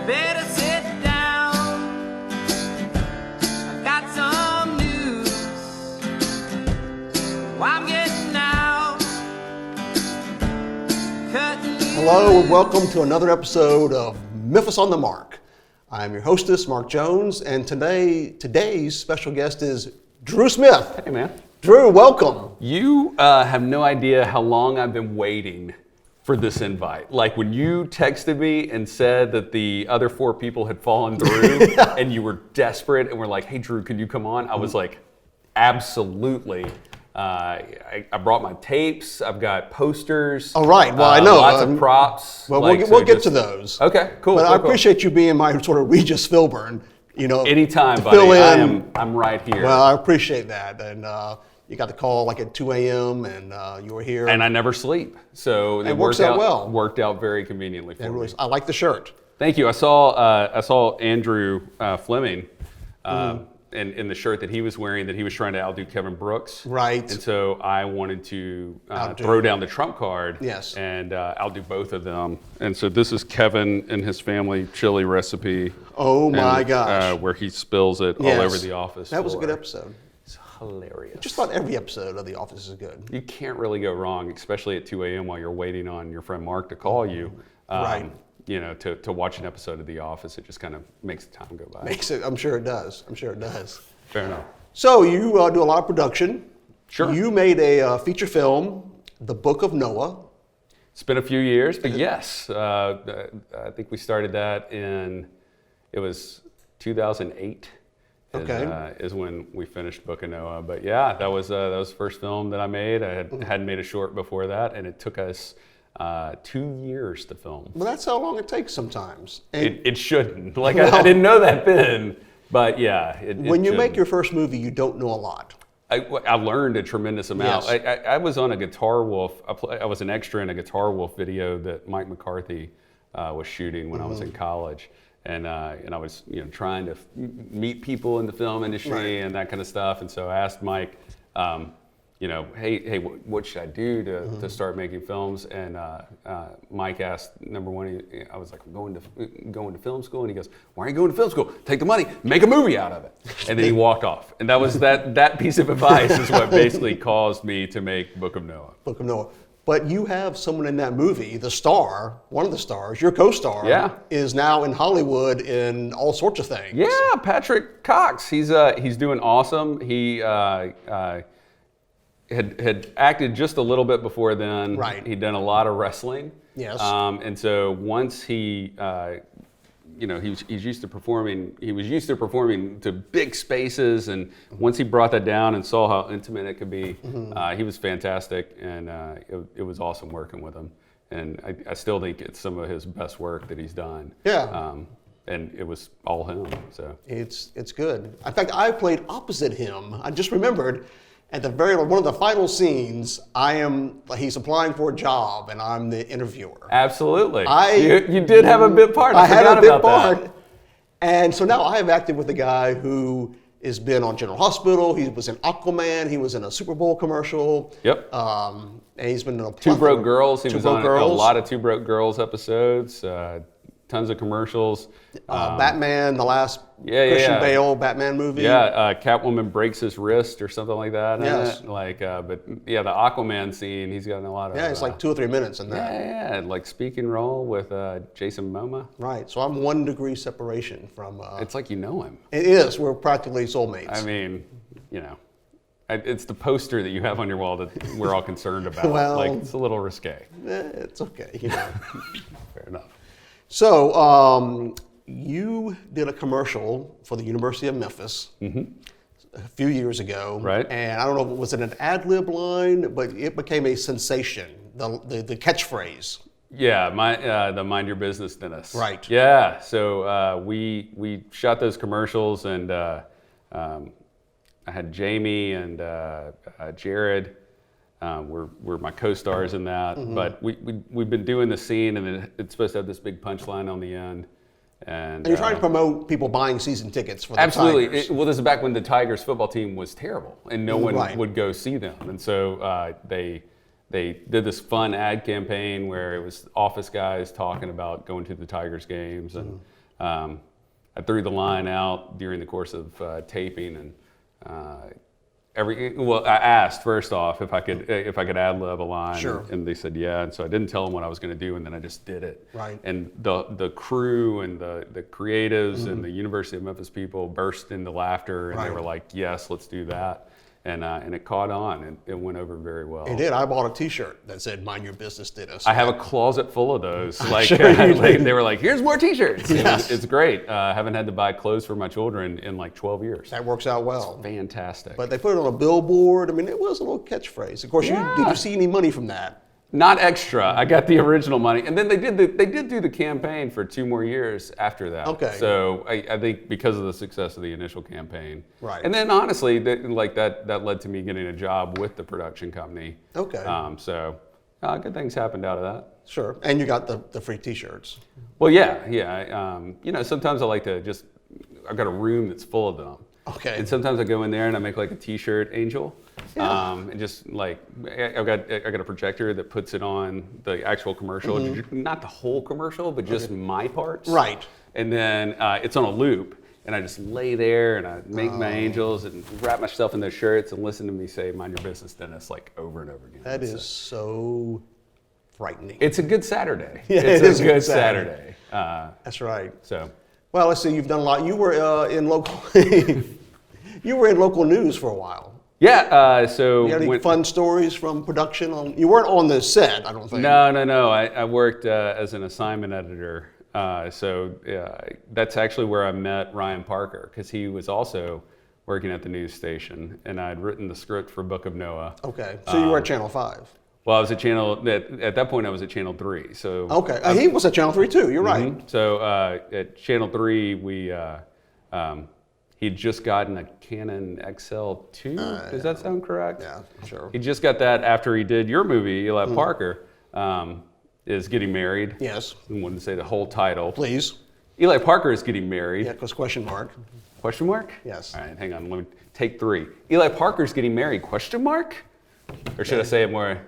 better sit down. I got some news. I'm getting out. Hello and welcome to another episode of Memphis on the Mark. I'm your hostess, Mark Jones, and today's special guest is Drew Smith. Hey, man. Drew, welcome. You have no idea how long I've been waiting for this invite. Like when you texted me and said that the other 4 people had fallen through and you were desperate and were like, hey, Drew, can you come on? I was like, absolutely. I brought my tapes. I've got posters. All right. Well, I know. Lots of props. Well, we'll get to those. Okay, cool. But cool, I appreciate you being my sort of Regis Philbin. You know, anytime, to buddy. Fill in. I'm right here. Well, I appreciate that. And you got the call like at 2 a.m. and you were here. And I never sleep. So it works out well. Worked out very conveniently for me. I like the shirt. Thank you. I saw Andrew Fleming in the shirt that he was wearing that he was trying to outdo Kevin Brooks. Right. And so I wanted to throw down the trump card. Yes. And outdo both of them. And so this is Kevin and his family chili recipe. Oh my gosh. Where he spills it all over the office. That was a good episode. It's hilarious. Just about every episode of The Office is good. You can't really go wrong, especially at 2 a.m. while you're waiting on your friend Mark to call you. Right. You know, to watch an episode of The Office, it just kind of makes the time go by. I'm sure it does. Fair enough. So you do a lot of production. Sure. You made a feature film, The Book of Noah. It's been a few years, but yes, I think we started that it was 2008. Is when we finished Book of Noah. But yeah, that was the first film that I made. I hadn't made a short before that, and it took us 2 years to film. Well, that's how long it takes sometimes. And it shouldn't. Like I didn't know that then, but yeah. When you make your first movie, you don't know a lot. I learned a tremendous amount. Yes. I was on a Guitar Wolf. I was an extra in a Guitar Wolf video that Mike McCarthy was shooting when I was in college. And I was trying to meet people in the film industry and that kind of stuff. And so I asked Mike, hey, what should I do to start making films? And Mike asked, number one, I was like, I'm going to film school. And he goes, why are you going to film school? Take the money, make a movie out of it. And then he walked off. And that was that piece of advice is what basically caused me to make Book of Noah. Book of Noah. But you have someone in that movie, the star, one of the stars, your co-star, is now in Hollywood in all sorts of things. Yeah, Patrick Cox. He's doing awesome. He had acted just a little bit before then. Right. He'd done a lot of wrestling. Yes. And so once he he's used to performing. He was used to performing to big spaces, and once he brought that down and saw how intimate it could be, he was fantastic, and it was awesome working with him. And I still think it's some of his best work that he's done. Yeah. And it was all him. So it's good. In fact, I played opposite him. I just remembered. At one of the final scenes, he's applying for a job, and I'm the interviewer. Absolutely. You did have a bit part. I had a bit part. That. And so now I have acted with a guy who has been on General Hospital. He was in Aquaman. He was in a Super Bowl commercial. Yep. And he's been in a Two Broke Girls. He was on a lot of Two Broke Girls episodes. Tons of commercials. Batman, the last Christian Bale Batman movie. Yeah, Catwoman breaks his wrist or something like that. Yes. The Aquaman scene, he's got a lot of. Yeah, it's like 2 or 3 minutes in that. Yeah, like speaking role with Jason Momoa. Right, so I'm 1 degree separation from. It's like you know him. It is. We're practically soulmates. I mean, it's the poster that you have on your wall that we're all concerned about. Well, it's a little risque. It's okay. Fair enough. So you did a commercial for the University of Memphis a few years ago. Right. And I don't know, was it an ad-lib line, but it became a sensation, the catchphrase. Yeah, the Mind Your Business dentist. Right. Yeah, so we shot those commercials, and I had Jamie and Jared. Were my co-stars in that, but we've been doing the scene, and then it's supposed to have this big punchline on the end. And you're trying to promote people buying season tickets for the absolutely. Tigers. Well, this is back when the Tigers football team was terrible, and no one Right. would go see them, and so they they did this fun ad campaign where it was office guys talking about going to the Tigers games, and I threw the line out during the course of taping, and I asked first off if I could ad lib a line, Sure. and they said yeah, and so I didn't tell them what I was going to do, and then I just did it. Right. And the crew and the creatives and the University of Memphis people burst into laughter, and they Right. were like, yes, let's do that. And it caught on, and it went over very well. It did. I bought a T-shirt that said "Mind Your Business Did Us." I have a closet full of those. Like, Sure you do. they were like, "Here's more T-shirts." Yes. It's great. I haven't had to buy clothes for my children in like 12 years. That works out well. Fantastic. But they put it on a billboard. I mean, it was a little catchphrase. Of course, Yeah. did you see any money from that? Not extra. I got the original money, and then they did do the campaign for 2 more years after that. Okay. So I think because of the success of the initial campaign, Right. And then honestly, that led to me getting a job with the production company. Okay. So good things happened out of that. Sure. And you got the free T-shirts. Well, yeah. Sometimes I like to I've got a room that's full of them. Okay. And sometimes I go in there and I make like a T-shirt angel. Yeah. And just like I got a projector that puts it on the actual commercial, not the whole commercial, but just my parts. Right. And then it's on a loop, and I just lay there and I make my angels and wrap myself in those shirts and listen to me say "Mind Your Business, Dennis" like over and over again. That is so frightening. It's a good Saturday. Yeah, it's it is a a good good Saturday. Saturday. That's right. So. Well, let's see. You've done a lot. You were in local. You were in local news for a while. Yeah, so... You got any fun stories from production? You weren't on the set, I don't think. No. I worked as an assignment editor. That's actually where I met Ryan Parker, because he was also working at the news station, and I'd written the script for Book of Noah. Okay, so you were at Channel 5. Well, I was at that point I was at Channel 3. So Okay, he was at Channel 3 too, you're right. So at Channel 3, he'd just gotten a Canon XL2. Does that sound correct? Yeah, sure. He just got that after he did your movie, Eli Parker, is getting married. Yes. I wouldn't say the whole title. Please. Eli Parker is getting married. Yeah, because question mark. Question mark? Yes. All right, hang on. Let me take 3. Eli Parker's getting married? Question mark? Or should I say it more?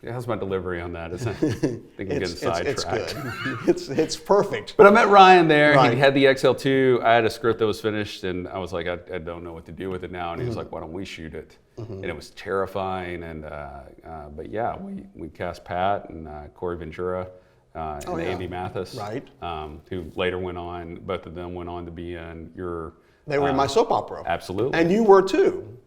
How's my delivery on that? I think I'm getting sidetracked. It's good. It's perfect. But I met Ryan there. Right. He had the XL2. I had a script that was finished, and I was like, I don't know what to do with it now. And he was like, why don't we shoot it? And it was terrifying. And but yeah, we cast Pat and Corey Ventura and Andy Mathis, Right. who later went on. Both of them went on to be in your. They were in my soap opera. Absolutely. And you were too.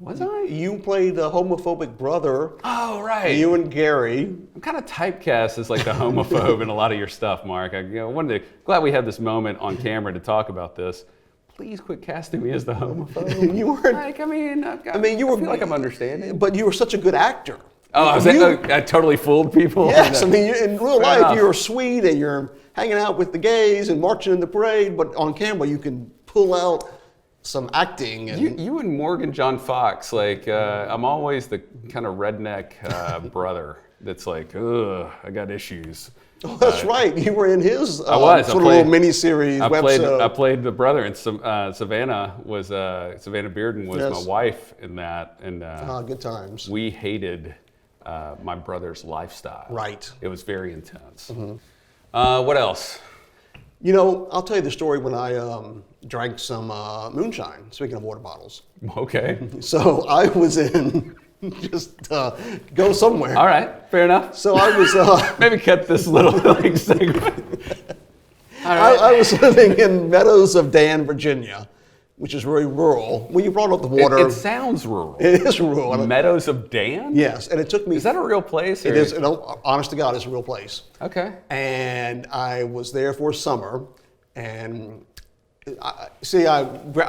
Was I? You played the homophobic brother. Oh, right. You and Gary. I'm kind of typecast as like the homophobe in a lot of your stuff, Mark. Glad we had this moment on camera to talk about this. Please quit casting me as the homophobe. You weren't. Like, I You were. feel like I'm understanding. But you were such a good actor. Oh, I totally fooled people. Yes, I mean, in real life, enough. you're sweet and you're hanging out with the gays and marching in the parade, but on camera, you can pull out some acting. And You and Morgan John Fox, like, I'm always the kind of redneck brother that's like, ugh, I got issues. Oh, that's right. You were in his I was. sort of little mini-series I website. played the brother, and Savannah Bearden was Yes. my wife in that, and Good times. we hated my brother's lifestyle. Right. It was very intense. What else? You know, I'll tell you the story when I drank some moonshine, speaking of water bottles. Okay. So I was in, just go somewhere. All right. Fair enough. So I was, Maybe cut this little like segment. All right. I was living in Meadows of Dan, Virginia, which is very rural. When you brought up the water, It sounds rural. it is rural. Meadows of Dan? Yes, and it took me. Is that a real place? It or- is. No, honest to God, it's a real place. Okay. And I was there for summer, and I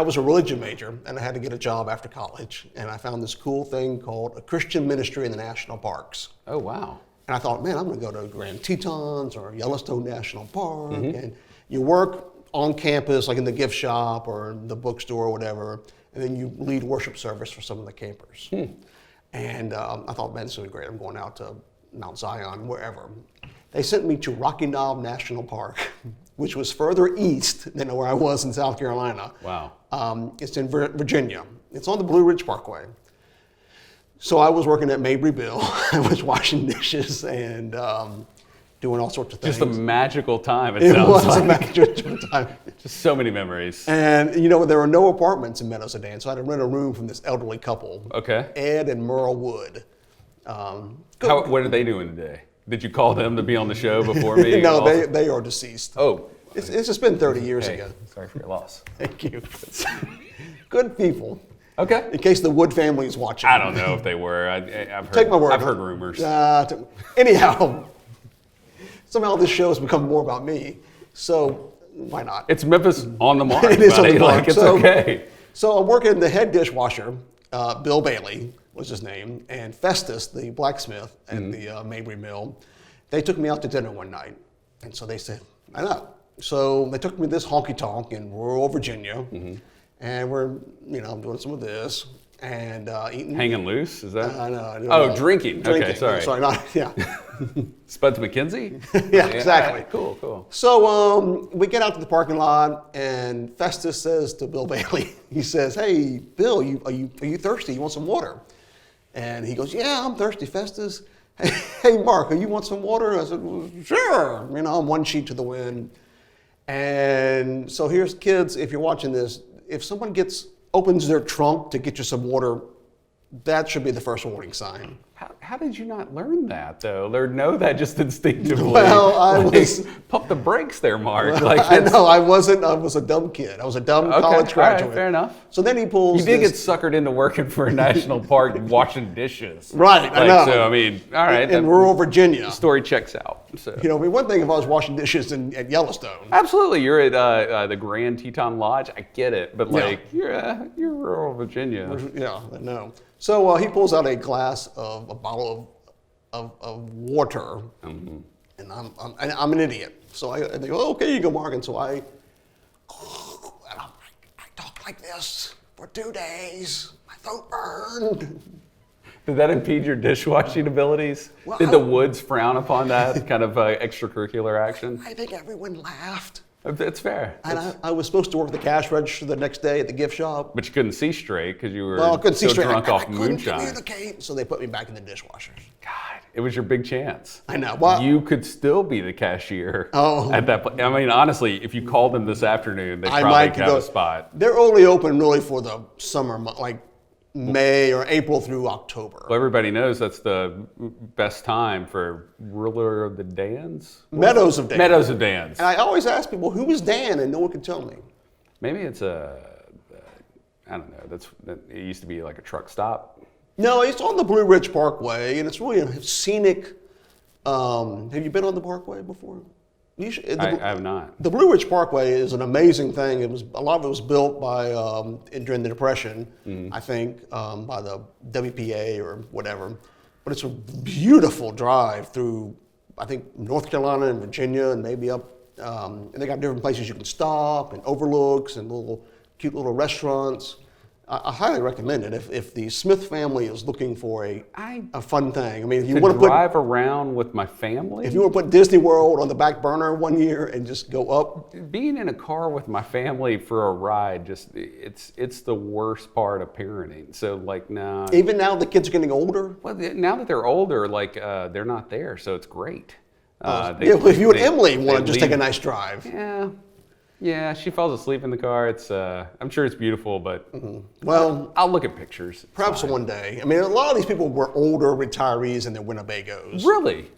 was a religion major, and I had to get a job after college, and I found this cool thing called a Christian ministry in the national parks. Oh, wow. And I thought, man, I'm going to go to Grand Tetons or Yellowstone National Park, and you work on campus, like in the gift shop or the bookstore or whatever, and then you lead worship service for some of the campers. And I thought, man, this would be great. I'm going out to Mount Zion, wherever. They sent me to Rocky Knob National Park, which was further east than where I was in South Carolina. Wow. It's in Virginia. It's on the Blue Ridge Parkway. So I was working at Mabryville. I was washing dishes and doing all sorts of things. Just a magical time, it It sounds was like. a magical time. Just so many memories. And, you know, there were no apartments in Meadows, Sedan, so I had to rent a room from this elderly couple, Okay. Ed and Merle Wood. What are they doing today? Did you call them to be on the show before me? No, Also- they are deceased. Oh. It's just been 30 years Hey, ago. sorry for your loss. Thank you. Good people. Okay. In case the Wood family is watching. I don't know if they were. I've heard, Take my word. I've heard rumors. Anyhow, somehow this show has become more about me. So why not? It's Memphis on the mark, It is on buddy. the mark. Like, it's So- okay. So I'm working the head dishwasher, Bill Bailey was his name, and Festus, the blacksmith at the Mabry Mill. They took me out to dinner one night. And so they said, I know. So they took me to this honky-tonk in rural Virginia. And we're, you know, I'm doing some of this and eating. Hanging loose? Is that? I know. Oh, drinking. Okay, sorry. Sorry, not, yeah. Spuds McKenzie? Yeah, exactly. All right, cool, cool. So we get out to the parking lot, and Festus says to Bill Bailey, he says, "Hey, Bill, are you thirsty? You want some water?" And he goes, "Yeah, I'm thirsty, Festus." "Hey, Mark, you want some water?" I said, "Well, sure." You know, I'm one sheet to the wind. And so here's kids, if you're watching this, if someone opens their trunk to get you some water, that should be the first warning sign. How did you not learn that, though? Or know that just instinctively? Well, I was... Pump the brakes there, Mark. Like, I know, I was a dumb kid. I was a dumb college graduate. All right, fair enough. So then he pulls You did get this, suckered into working for a national park washing dishes. Right, I Like, know. So, I mean, all right. in that rural Virginia. story checks out. So. You know, I mean, one thing if I was washing dishes at Yellowstone. Absolutely, you're at the Grand Teton Lodge. I get it, but like you're rural Virginia. Yeah, I know. So he pulls out a bottle of water, and I'm an idiot. So I think, oh, okay, you go, Mark. And so I talked like this for 2 days. My throat burned. Did that impede your dishwashing abilities? Well, Did the Woods frown upon that kind of extracurricular action? I think everyone laughed. It's fair. And I was supposed to work the cash register the next day at the gift shop. But you couldn't see straight because you were Well, I couldn't see still straight. drunk I off couldn't moonshine. communicate, so they put me back in the dishwasher. God, it was your big chance. I know. Well, You could still be the cashier Oh. at that point. I mean, honestly, if you called them this afternoon, they I probably might have go. a spot. They're only open really for the summer, like May or April through October. Well, everybody knows that's the best time for Ruler of the Dans? Meadows of Dan. Meadows of Dans. And I always ask people, who is Dan? And no one can tell me. Maybe it's I don't know, it used to be like a truck stop. No, it's on the Blue Ridge Parkway, and it's really a scenic. Have you been on the Parkway before? You should, I have not. The Blue Ridge Parkway is an amazing thing. A lot of it was built by during the Depression, I think, by the WPA or whatever. But it's a beautiful drive through, I think, North Carolina and Virginia, and maybe up. And they got different places you can stop and overlooks and cute little restaurants. I highly recommend it if the Smith family is looking for a fun thing. I mean, if you To want to put drive around with my family? if you want to put Disney World on the back burner one year and just go up. Being in a car with my family for a ride, it's the worst part of parenting. So like, no. Even now the kids are getting older. Well, now that they're older, like they're not there, so it's great. If you and Emily want to just take a leave- nice drive. Yeah, she falls asleep in the car. It's I'm sure it's beautiful, but Well, I'll look at pictures. It's perhaps fine. one day. I mean, a lot of these people were older retirees in their Winnebagos. Really?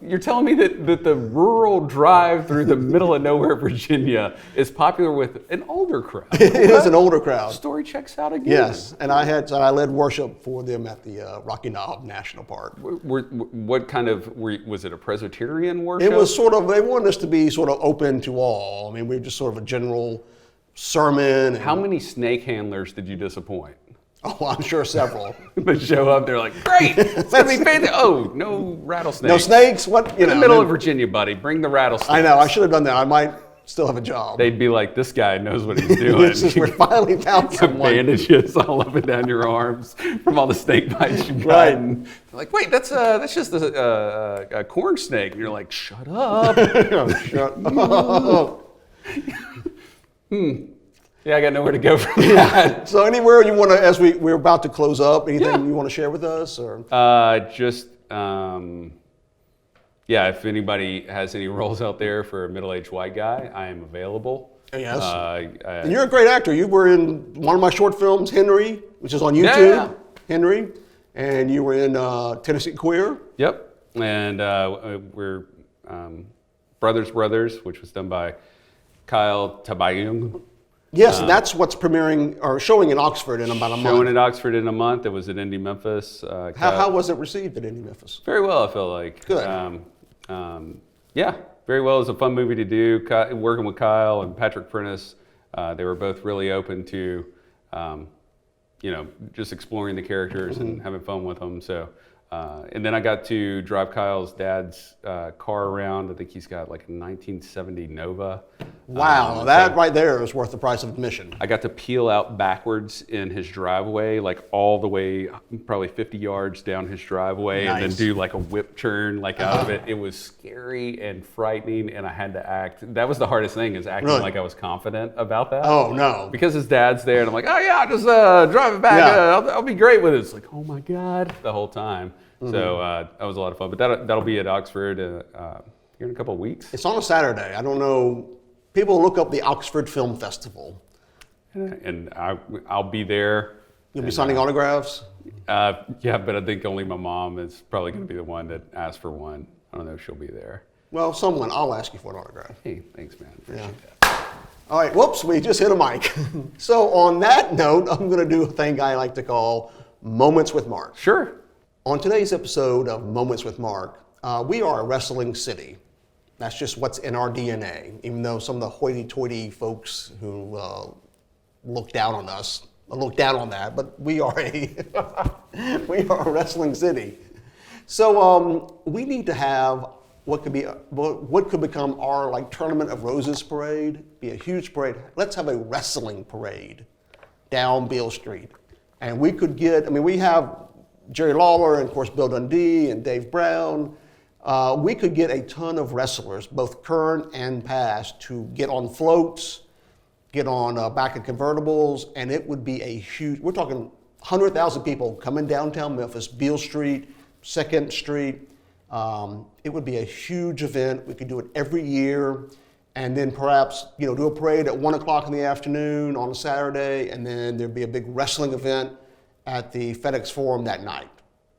You're telling me that the rural drive through the middle of nowhere, Virginia, is popular with an older crowd? It is an older crowd. Story checks out again. Yes, and I led worship for them at the Rocky Knob National Park. What kind of was it? A Presbyterian worship? It was sort of, they wanted us to be sort of open to all. I mean, we were just sort of a general sermon. And, How many snake handlers did you disappoint? Oh, I'm sure several. They show up, they're like, great, it's gonna be fantastic. Oh, no rattlesnakes. No snakes? What? In the middle of Virginia, buddy, bring the rattlesnakes. I know, I should have done that. I might still have a job. They'd be like, this guy knows what he's doing. It's just, we're finally found Some someone. bandages all up and down your arms from all the snake bites you've Right. gotten. They're like, wait, that's just a corn snake. And you're like, shut up. Oh, shut up. Yeah, I got nowhere to go from that. So anywhere you want to, as we're about to close up, anything Yeah. you want to share with us? Or Yeah, if anybody has any roles out there for a middle-aged white guy, I am available. Yes. And you're a great actor. You were in one of my short films, Henry, which is on YouTube. Yeah. Henry. And you were in Tennessee Queer. Yep. And we're Brothers, which was done by Kyle Tabayung. Yes, and that's what's premiering or showing in Oxford in about a month. Showing in Oxford in a month. It was at Indie Memphis. How was it received at Indie Memphis? Very well, I felt like. Good. Yeah, very well. It was a fun movie to do. Working with Kyle and Patrick Prentice, they were both really open to, just exploring the characters and having fun with them. So, and then I got to drive Kyle's dad's car around. I think he's got like a 1970 Nova. Wow, that right there is worth the price of admission. I got to peel out backwards in his driveway, like all the way, probably 50 yards down his driveway, and then Nice. do like a whip turn like out of it. It was scary and frightening, and I had to act. That was the hardest thing, is acting Really? like I was confident about that. Oh, no. Because his dad's there, and I'm like, oh yeah, I'll just drive it back. Yeah. I'll be great with it. It's like, oh my God, the whole time. So that was a lot of fun. But that'll be at Oxford here in a couple of weeks. It's on a Saturday. I don't know. People look up the Oxford Film Festival. And I'll be there. You'll be signing autographs? Yeah, but I think only my mom is probably going to be the one that asks for one. I don't know if she'll be there. Well, I'll ask you for an autograph. Hey, thanks, man. Appreciate Yeah. that. All right, whoops, we just hit a mic. So on that note, I'm going to do a thing I like to call Moments with Mark. Sure. On today's episode of Moments with Mark, we are a wrestling city. That's just what's in our DNA, even though some of the hoity-toity folks who look down on us look down on that, but we are we are a wrestling city. So we need to have what could become our like Tournament of Roses parade, be a huge parade. Let's have a wrestling parade down Beale Street. And we could we have Jerry Lawler and of course Bill Dundee and Dave Brown. We could get a ton of wrestlers, both current and past, to get on floats, get on back of convertibles, and it would be a huge, we're talking 100,000 people coming downtown Memphis, Beale Street, 2nd Street. It would be a huge event. We could do it every year, and then perhaps do a parade at 1 o'clock in the afternoon on a Saturday, and then there'd be a big wrestling event at the FedEx Forum that night.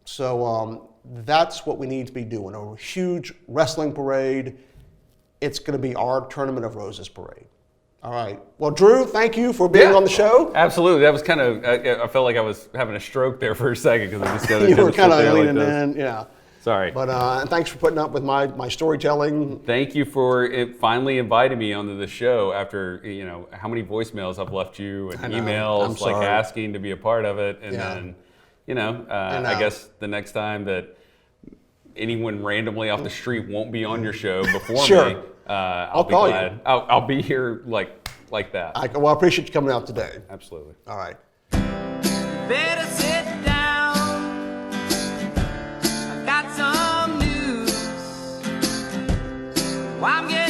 So that's what we need to be doing, a huge wrestling parade. It's going to be our Tournament of Roses parade. All right. Well, Drew, thank you for being on the show. Absolutely. That was kind of, I felt like I was having a stroke there for a second because I just got You were kind of leaning in, yeah. Sorry. But and thanks for putting up with my storytelling. Thank you for finally inviting me onto the show after, how many voicemails I've left you and emails I'm sorry. asking to be a part of it. And Yeah. then, I guess the next time that anyone randomly off the street won't be on your show before Sure. me, I'll be call glad. you. I'll be here like that. I appreciate you coming out today. Absolutely. All right. Better sit down. I've got some news. Well, I'm getting